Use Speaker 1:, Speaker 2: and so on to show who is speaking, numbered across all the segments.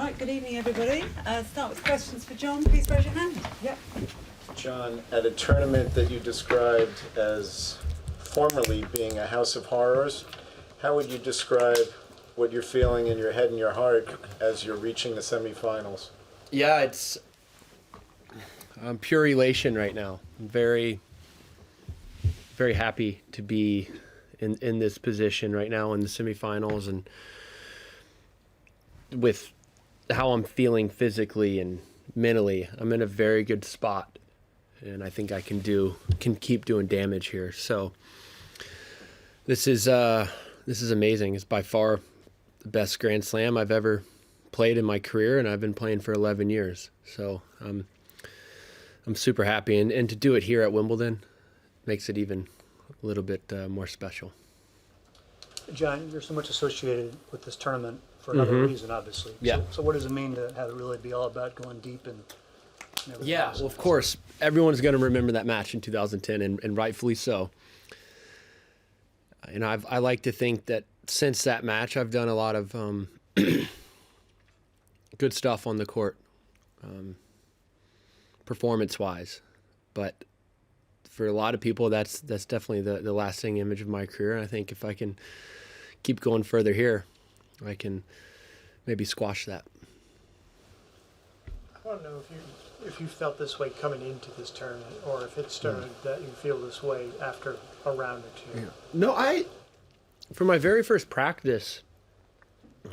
Speaker 1: Right, good evening, everybody. Start with questions for John. Please raise your hand. Yep.
Speaker 2: John, at a tournament that you described as formerly being a house of horrors, how would you describe what you're feeling in your head and your heart as you're reaching the semifinals?
Speaker 3: Yeah, it's pure elation right now. I'm very, very happy to be in this position right now in the semifinals, and with how I'm feeling physically and mentally, I'm in a very good spot, and I think I can keep doing damage here. So this is amazing. It's by far the best Grand Slam I've ever played in my career, and I've been playing for 11 years. So I'm super happy, and to do it here at Wimbledon makes it even a little bit more special.
Speaker 4: John, you're so much associated with this tournament for another reason, obviously.
Speaker 3: Yeah.
Speaker 4: So what does it mean to have it really be all about going deep and everything
Speaker 3: Yeah,
Speaker 4: else?
Speaker 3: well, of course, everyone's going to remember that match in 2010, and rightfully so. And I like to think that since that match, I've done a lot of good stuff on the court, performance-wise. But for a lot of people, that's definitely the lasting image of my career. And I think if I can keep going further here, I can maybe squash that.
Speaker 5: I want to know if you felt this way coming into this tournament, or if it started that you feel this way after a round or two.
Speaker 3: Yeah. No, for my very first practice,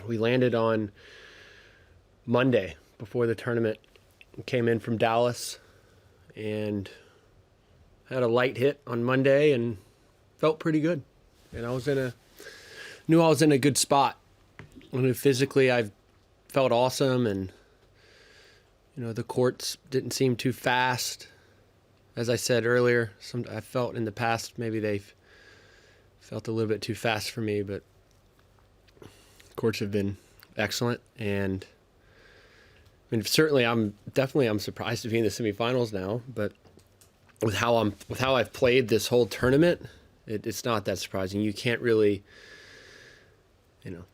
Speaker 3: we landed on Monday before the tournament. Came in from Dallas and had a light hit on Monday and felt pretty good. And knew I was in a good spot. I knew physically I felt awesome, and the courts didn't seem too fast. As I said earlier, I felt in the past maybe they've felt a little bit too fast for me, but courts have been excellent. And I mean, certainly I'm surprised to be in the semifinals now, but with how I've played this whole tournament, it's not that surprising. You can't really,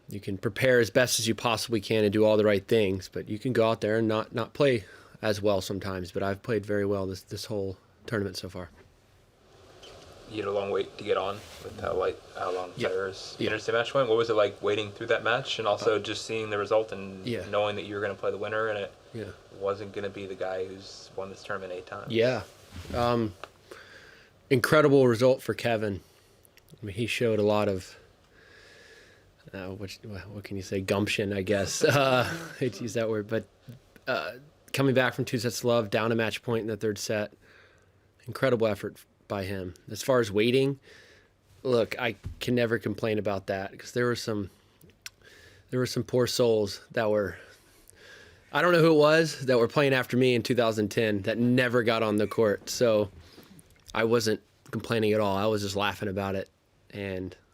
Speaker 3: you can prepare as best as you possibly can and do all the right things, but you can go out there and not play as well sometimes. But I've played very well this whole tournament so far.
Speaker 6: You had a long wait to get on with how long Federer's
Speaker 3: Yeah.
Speaker 6: interstate match went. What was it like waiting through that match, and also just seeing the result and knowing that you were going to play the winner, and it wasn't going to be the guy who's won this tournament 8 times?
Speaker 3: Yeah. Incredible result for Kevin. I mean, he showed a lot of, what can you say, gumption, I guess. I hate to use that word, but coming back from 2 sets to love, down a match point in the 3rd set, incredible effort by him. As far as waiting, look, I can never complain about that, because there were some poor souls that were, I don't know who it was, that were playing after me in 2010 that never got on the court. So I wasn't complaining at all. I was just laughing about it.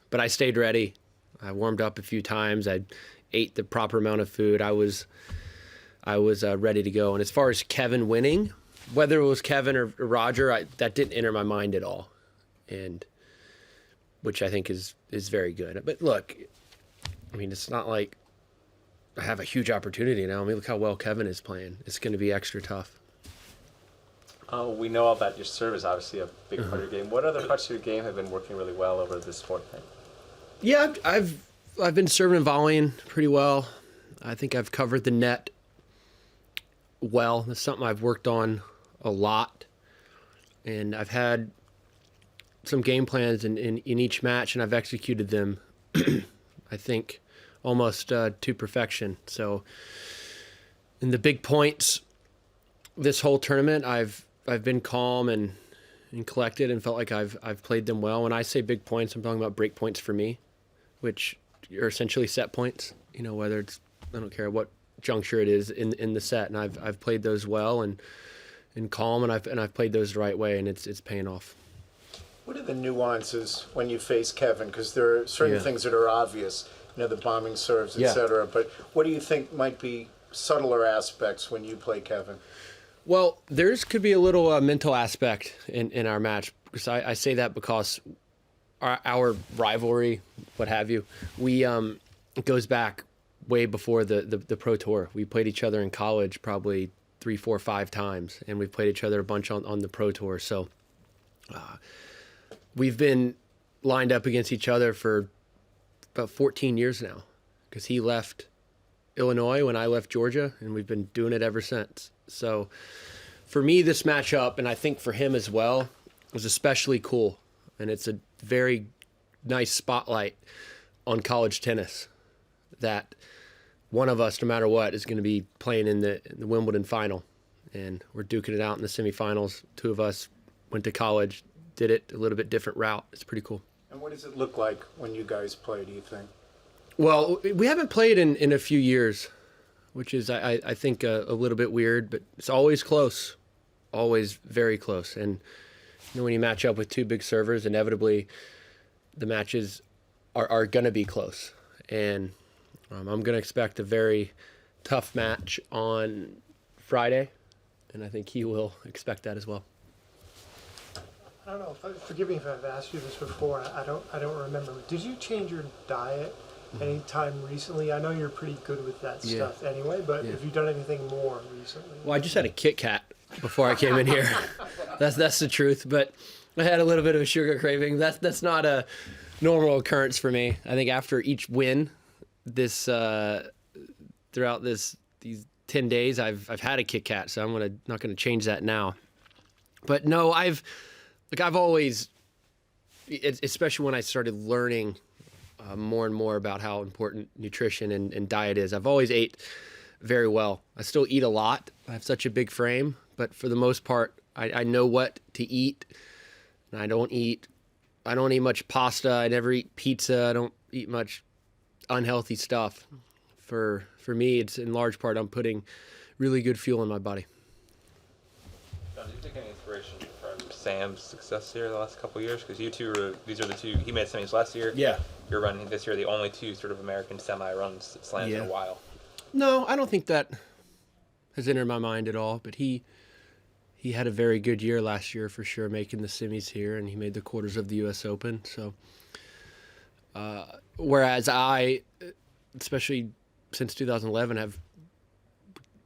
Speaker 3: But I stayed ready. I warmed up a few times. I ate the proper amount of food. I was ready to go. And as far as Kevin winning, whether it was Kevin or Roger, that didn't enter my mind at all, and which I think is very good. But look, I mean, it's not like I have a huge opportunity now. I mean, look how well Kevin is playing. It's going to be extra tough.
Speaker 7: We know all that your serve is obviously a big part of your game. What other parts of your game have been working really well over this fortnight?
Speaker 3: Yeah, I've been serving and volleying pretty well. I think I've covered the net well. That's something I've worked on a lot, and I've had some game plans in each match, and I've executed them I think almost to perfection. So in the big points this whole tournament, I've been calm and collected and felt like I've played them well. When I say big points, I'm talking about break points for me, which are essentially set points, whether it's, I don't care what juncture it is in the set, and I've played those well and calm, and I've played those the right way, and it's paying off.
Speaker 2: What are the nuances when you face Kevin? Because there are certain things that are obvious, the bombing serves, etc. But what do you think might be subtler aspects when you play Kevin?
Speaker 3: Well, could be a little mental aspect in our match, because I say that because our rivalry, what have you, it goes back way before the Pro Tour. We played each other in college probably 3, 4, 5 times, and we've played each other a bunch on the Pro Tour. So we've been lined up against each other for about 14 years now, because he left Illinois when I left Georgia, and we've been doing it ever since. So for me, this matchup, and I think for him as well, was especially cool. And it's a very nice spotlight on college tennis, that one of us, no matter what, is going to be playing in the Wimbledon final. And we're duking it out in the semifinals. 2 of us went to college, did it a little bit different route. It's pretty cool.
Speaker 2: And what does it look like when you guys play, do you think?
Speaker 3: Well, we haven't played in a few years, which is, I think, a little bit weird, but it's always close, always very close. And when you match up with 2 big servers, inevitably the matches are going to be close. And I'm going to expect a very tough match on Friday, and I think he will expect that as well.
Speaker 5: I don't know. Forgive me if I've asked you this before. I don't remember. Did you change your diet anytime recently? I know you're pretty good with that stuff anyway, but have you done anything more recently?
Speaker 3: Well, I just had a Kit Kat before I came in here. That's the truth. But I had a little bit of a sugar craving. That's not a normal occurrence for me. I think after each win, throughout these 10 days, I've had a Kit Kat, so I'm not gonna change that now. But no, I've always, especially when I started learning more and more about how important nutrition and diet is, I've always ate very well. I still eat a lot. I have such a big frame, but for the most part, I know what to eat. And I don't eat much pasta. I never eat pizza. I don't eat much unhealthy stuff. For me, it's in large part I'm putting really good fuel in my body.
Speaker 6: John, do you take any inspiration from Sam's success here the last couple of years? Because these are the 2, he made semis last year.
Speaker 3: Yeah.
Speaker 6: You're running this year, the only 2 sort of American semi-runs slams in a while.
Speaker 3: No, I don't think that has entered my mind at all, but he had a very good year last year for sure, making the semis here, and he made the quarters of the U.S. Open. So, whereas I, especially since 2011, have,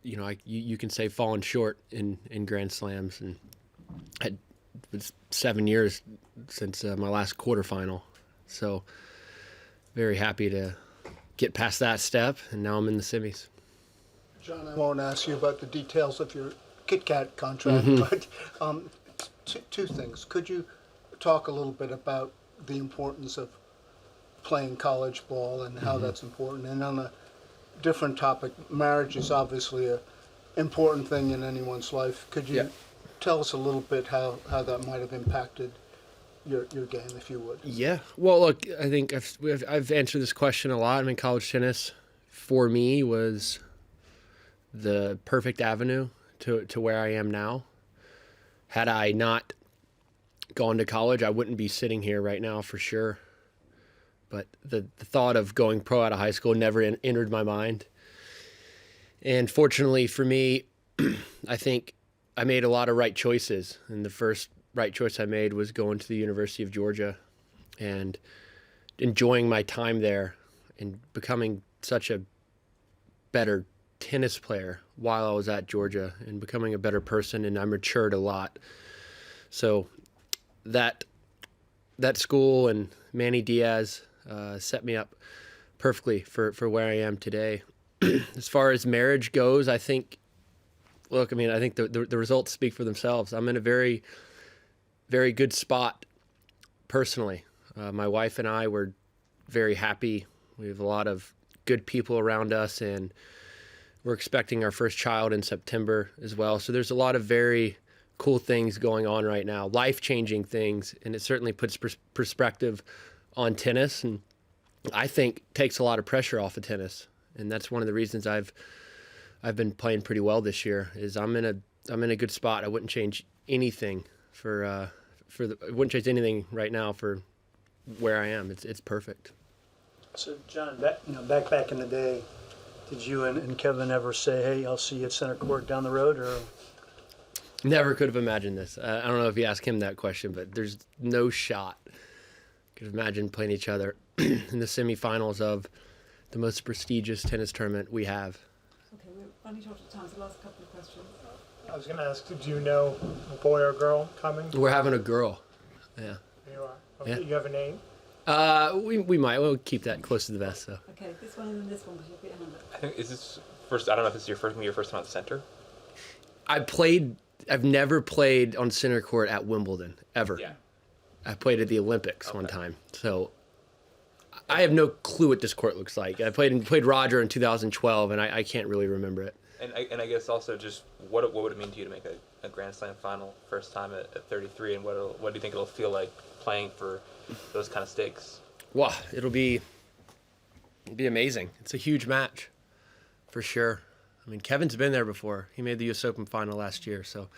Speaker 3: you can say fallen short in Grand Slams, and it was 7 years since my last quarterfinal. So, very happy to get past that step, and now I'm in the semis.
Speaker 8: John, I won't ask you about the details of your Kit Kat contract, but 2 things. Could you talk a little bit about the importance of playing college ball and how that's important? And on a different topic, marriage is obviously an important thing in anyone's life. Could you tell us a little bit how that might have impacted your game, if you would? Yeah.
Speaker 3: Well, look, I think I've answered this question a lot. I mean, college tennis for me was the perfect avenue to where I am now. Had I not gone to college, I wouldn't be sitting here right now for sure. But the thought of going pro out of high school never entered my mind. And fortunately for me, I think I made a lot of right choices. And the first right choice I made was going to the University of Georgia and enjoying my time there and becoming such a better tennis player while I was at Georgia and becoming a better person, and I matured a lot. So that school and Manny Diaz set me up perfectly for where I am today. As far as marriage goes, I think the results speak for themselves. I'm in a very, very good spot personally. My wife and I were very happy. We have a lot of good people around us, and we're expecting our first child in September as well. So there's a lot of very cool things going on right now, life-changing things, and it certainly puts perspective on tennis, and I think takes a lot of pressure off of tennis. And that's one of the reasons I've been playing pretty well this year. Is I'm in a good spot. I wouldn't change anything I wouldn't change anything right now for where I am. It's perfect.
Speaker 4: So John, back in the day, did you and Kevin ever say, "Hey, I'll see you at center court down the road"? Or
Speaker 3: never could have imagined this. I don't know if you asked him that question, but there's no shot could have imagined playing each other in the semifinals of the most prestigious tennis tournament we have.
Speaker 1: Okay, we're running short of time, so last couple of questions.
Speaker 5: I was going to ask, do you know a boy or girl coming?
Speaker 3: We're having a girl. Yeah.
Speaker 5: You are. Okay,
Speaker 3: Yeah.
Speaker 5: you have a name?
Speaker 3: We might. We'll keep that close to the vest, so.
Speaker 1: Okay, this one and then this one, because you'll put your hand up.
Speaker 6: I think is this first. I don't know if this is your first time at the center.
Speaker 3: I've never played on center court at Wimbledon, ever.
Speaker 6: Yeah.
Speaker 3: I played at the Olympics one time, so I have no clue what this court looks like. I played Roger in 2012, and I can't really remember it.
Speaker 6: And I guess also just what would it mean to you to make a Grand Slam final first time at 33, and what do you think it'll feel like playing for those kind of stakes?
Speaker 3: Wow, it'll be amazing. It's a huge match, for sure. I mean, Kevin's been there before. He made the U.S. Open final last year, so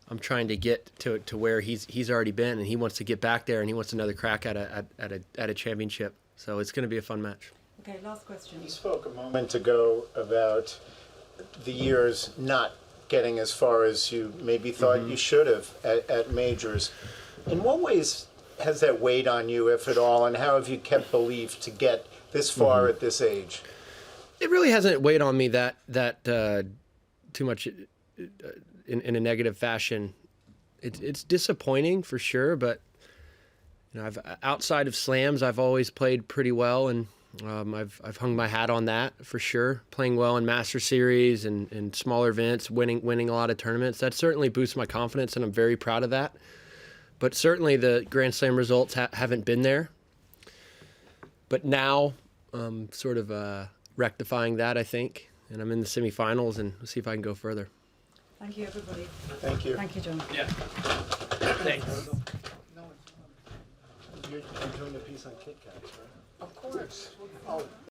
Speaker 3: I'm trying to get to where he's already been, and he wants to get back there, and he wants another crack at a championship. So it's going to be a fun match.
Speaker 1: Okay, last question.
Speaker 2: You spoke a moment ago about the years not getting as far as you maybe thought you should have at majors. In what ways has that weighed on you, if at all, and how have you kept belief to get this far at this age?
Speaker 3: It really hasn't weighed on me that too much in a negative fashion. It's disappointing for sure, but I've outside of slams, I've always played pretty well, and I've hung my hat on that for sure. Playing well in Master Series and smaller events, winning a lot of tournaments, that certainly boosts my confidence, and I'm very proud of that. But certainly the Grand Slam results haven't been there. But now, sort of rectifying that, I think, and I'm in the semifinals, and we'll see if I can go further.
Speaker 1: Thank you, everybody.
Speaker 2: Thank you.
Speaker 1: Thank you, John.
Speaker 3: Yeah. Thanks.
Speaker 2: You're doing a piece on Kit Kats, right?
Speaker 8: Of course. Oh.